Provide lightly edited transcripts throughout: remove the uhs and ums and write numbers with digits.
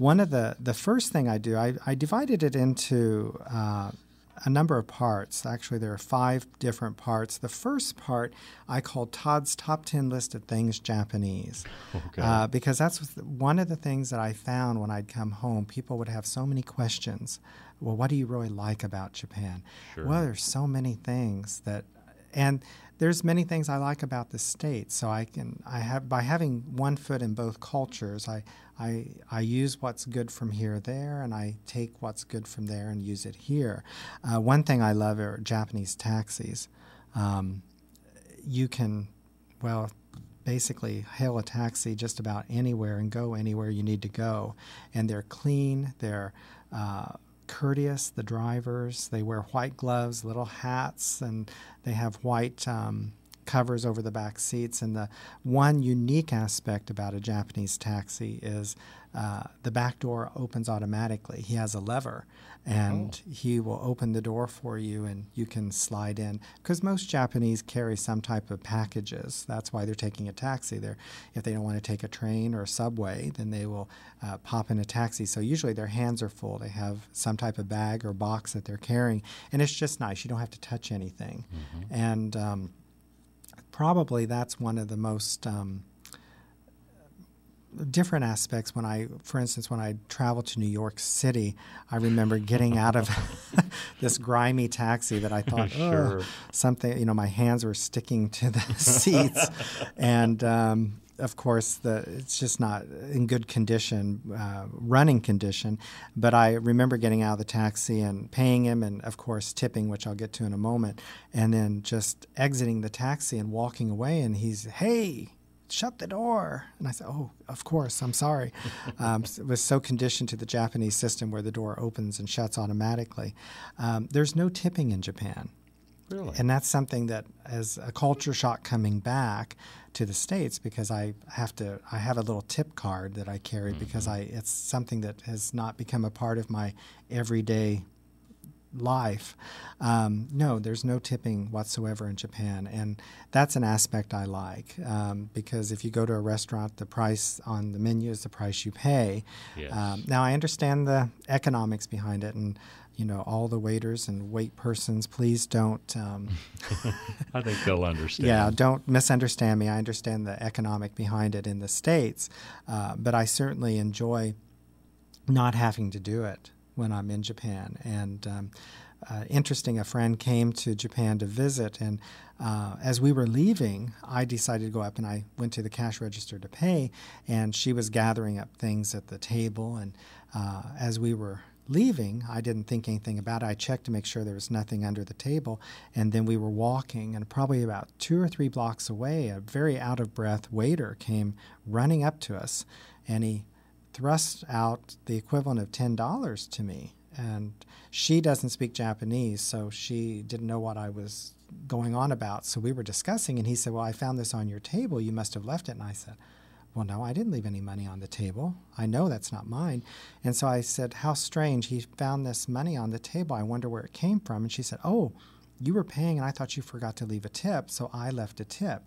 one of the first thing I do, I divided it into a number of parts. Actually, there are 5 different parts. The first part I call Todd's Top 10 List of Things Japanese. Okay. Because that's one of the things that I found when I'd come home. People would have so many questions. Well, what do you really like about Japan? Sure. Well, there's so many things and there's many things I like about the States. So by having one foot in both cultures, I use what's good from here or there, and I take what's good from there and use it here. One thing I love are Japanese taxis. You can, basically hail a taxi just about anywhere and go anywhere you need to go. And they're clean, they're courteous, the drivers. They wear white gloves, little hats, and they have white covers over the back seats. And the one unique aspect about a Japanese taxi is the back door opens automatically. He has a lever, and he will open the door for you, and you can slide in. Because most Japanese carry some type of packages. That's why they're taking a taxi. If they don't want to take a train or a subway, then they will pop in a taxi. So usually their hands are full. They have some type of bag or box that they're carrying, and it's just nice. You don't have to touch anything. Mm-hmm. And probably that's one of the most different aspects for instance, when I traveled to New York City, I remember getting out of this grimy taxi that I thought, Sure. Something, my hands were sticking to the seats. And of course, it's just not in good condition, running condition. But I remember getting out of the taxi and paying him, and of course tipping, which I'll get to in a moment, and then just exiting the taxi and walking away. And he's, "Hey, shut the door." And I said, "Oh, of course, I'm sorry." It was so conditioned to the Japanese system where the door opens and shuts automatically. There's no tipping in Japan. Really? And that's something that as a culture shock coming back to the States, because I have a little tip card that I carry, because it's something that has not become a part of my everyday life. No, there's no tipping whatsoever in Japan, and that's an aspect I like, because if you go to a restaurant, the price on the menu is the price you pay. Yes. Now, I understand the economics behind it, and all the waiters and wait persons, please don't... I think they'll understand. Yeah, don't misunderstand me. I understand the economic behind it in the States, but I certainly enjoy not having to do it when I'm in Japan. And interesting, a friend came to Japan to visit, and as we were leaving, I decided to go up, and I went to the cash register to pay, and she was gathering up things at the table. And as we were leaving, I didn't think anything about it. I checked to make sure there was nothing under the table, and then we were walking, and probably about 2 or 3 blocks away, a very out-of-breath waiter came running up to us, and he thrust out the equivalent of $10 to me. And she doesn't speak Japanese, so she didn't know what I was going on about. So we were discussing, and he said, "Well, I found this on your table. You must have left it." And I said, "Well, no, I didn't leave any money on the table. I know that's not mine." And so I said, "How strange. He found this money on the table. I wonder where it came from." And she said, "Oh, you were paying, and I thought you forgot to leave a tip, so I left a tip."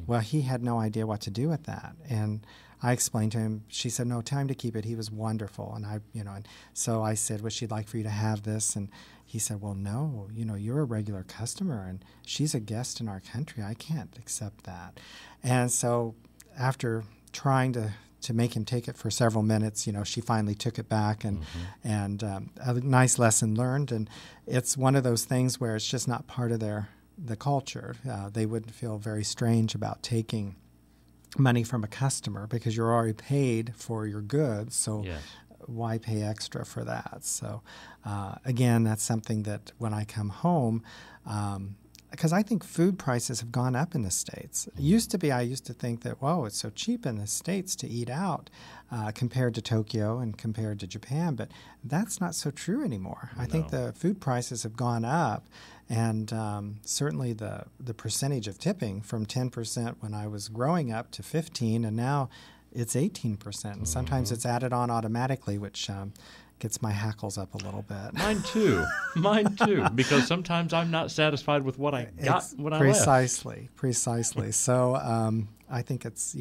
Well, he had no idea what to do with that. And I explained to him. She said, "No, tell him to keep it. He was wonderful." And and so I said, "Would she like for you to have this?" And he said, "Well, no, you're a regular customer, and she's a guest in our country. I can't accept that." And so after trying to make him take it for several minutes, she finally took it back, and a nice lesson learned. And it's one of those things where it's just not part of the culture. They would feel very strange about taking money from a customer, because you're already paid for your goods, so Yes. Why pay extra for that? So again, that's something that when I come home, because I think food prices have gone up in the States. I used to think that, whoa, it's so cheap in the States to eat out compared to Tokyo and compared to Japan, but that's not so true anymore. I think the food prices have gone up, and certainly the percentage of tipping from 10% when I was growing up to 15%, and now it's 18%. And sometimes it's added on automatically, which gets my hackles up a little bit. Mine too, because sometimes I'm not satisfied with what I got when I left. Precisely. So I think it's,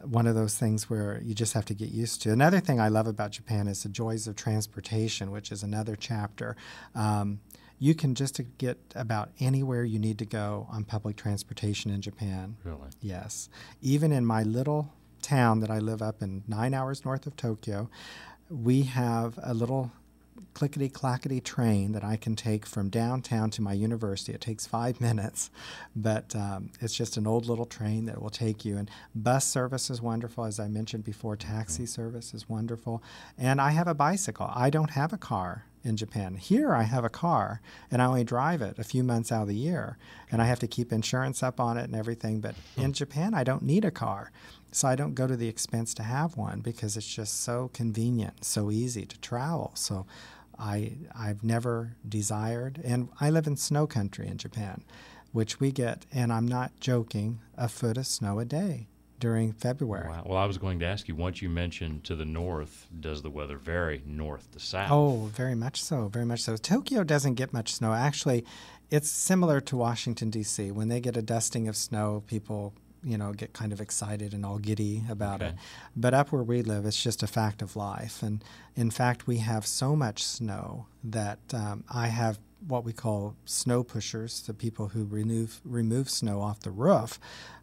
one of those things where you just have to get used to. Another thing I love about Japan is the joys of transportation, which is another chapter. You can just get about anywhere you need to go on public transportation in Japan. Really? Yes. Even in my little town that I live up in 9 hours north of Tokyo, we have a little clickety-clackety train that I can take from downtown to my university. It takes 5 minutes, but it's just an old little train that will take you. And bus service is wonderful. As I mentioned before, taxi service is wonderful. And I have a bicycle. I don't have a car in Japan. Here I have a car, and I only drive it a few months out of the year, and I have to keep insurance up on it and everything. But in Japan, I don't need a car. So I don't go to the expense to have one because it's just so convenient, so easy to travel. So I've never desired, and I live in snow country in Japan, which we get, and I'm not joking, a foot of snow a day during February. Wow. Well, I was going to ask you, once you mentioned to the north, does the weather vary north to south? Oh, very much so, very much so. Tokyo doesn't get much snow. Actually, it's similar to Washington, D.C. When they get a dusting of snow, people get kind of excited and all giddy about it. But up where we live, it's just a fact of life. And in fact, we have so much snow that I have what we call snow pushers, the people who remove snow off the roof,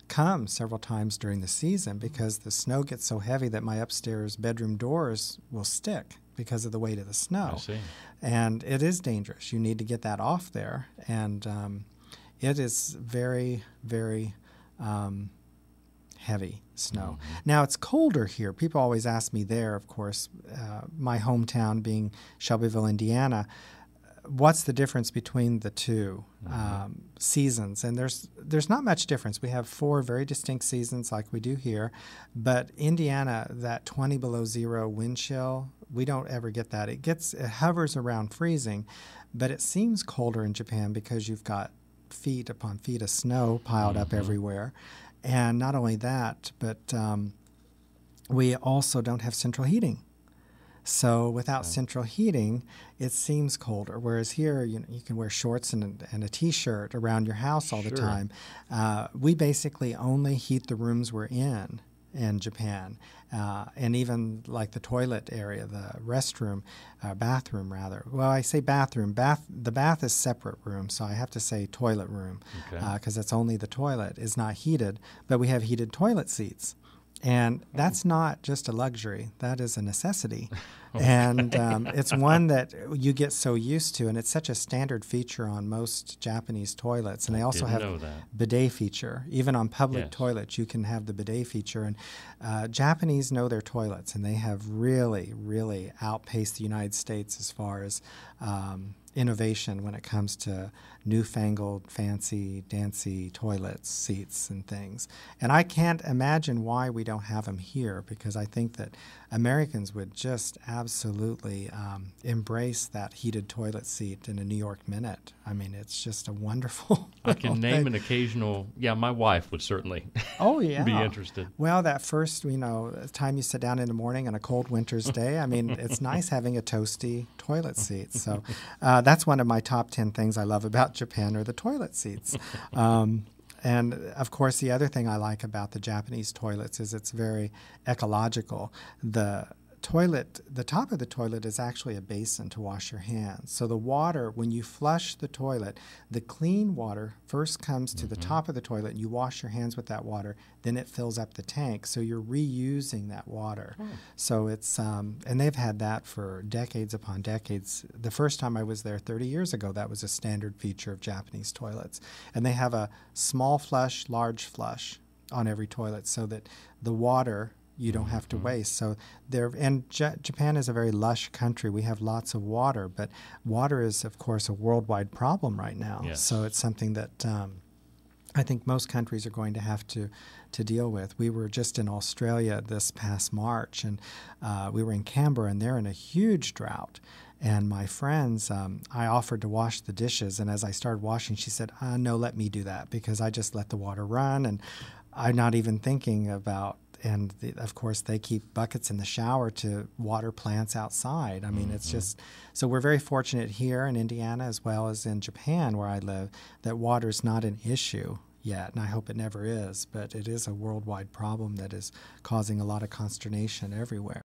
come several times during the season because the snow gets so heavy that my upstairs bedroom doors will stick because of the weight of the snow. I see. And it is dangerous. You need to get that off there. And it is very, very heavy snow. Mm-hmm. Now, it's colder here. People always ask me there, of course, my hometown being Shelbyville, Indiana, what's the difference between the two seasons? And there's not much difference. We have 4 very distinct seasons like we do here, but Indiana, that 20 below zero wind chill, we don't ever get that. It hovers around freezing, but it seems colder in Japan because you've got feet upon feet of snow piled up everywhere. And not only that, but we also don't have central heating. So without central heating, it seems colder. Whereas here, you can wear shorts and a T-shirt around your house all the time. We basically only heat the rooms we're in Japan. And even like the toilet area, the restroom, bathroom rather. Well, I say bathroom. The bath is separate room, so I have to say toilet room because that's only the toilet is not heated, but we have heated toilet seats. And that's not just a luxury. That is a necessity. And it's one that you get so used to, and it's such a standard feature on most Japanese toilets. And they also have bidet feature. Even on public toilets, you can have the bidet feature. And Japanese know their toilets, and they have really, really outpaced the United States as far as innovation when it comes to newfangled, fancy, dancy toilets, seats, and things. And I can't imagine why we don't have them here, because I think that Americans would just absolutely embrace that heated toilet seat in a New York minute. I mean, it's just a wonderful I can name an occasional, my wife would certainly be interested. Well, that first, time you sit down in the morning on a cold winter's day, I mean, it's nice having a toasty toilet seat. So that's one of my top 10 things I love about Japan are the toilet seats. And, of course, the other thing I like about the Japanese toilets is it's very ecological. The top of the toilet is actually a basin to wash your hands. So the water, when you flush the toilet, the clean water first comes to the top of the toilet, and you wash your hands with that water. Then it fills up the tank. So you're reusing that water. So it's, and they've had that for decades upon decades. The first time I was there 30 years ago, that was a standard feature of Japanese toilets. And they have a small flush, large flush on every toilet so that the water you don't have to waste. So Japan is a very lush country. We have lots of water, but water is, of course, a worldwide problem right now. So it's something that I think most countries are going to have to deal with. We were just in Australia this past March, and we were in Canberra, and they're in a huge drought. And my friends, I offered to wash the dishes, and as I started washing, she said, no, let me do that, because I just let the water run, and I'm not even thinking about. And, of course, they keep buckets in the shower to water plants outside. I mean, it's just – so we're very fortunate here in Indiana as well as in Japan where I live that water's not an issue. yet, and I hope it never is, but it is a worldwide problem that is causing a lot of consternation everywhere.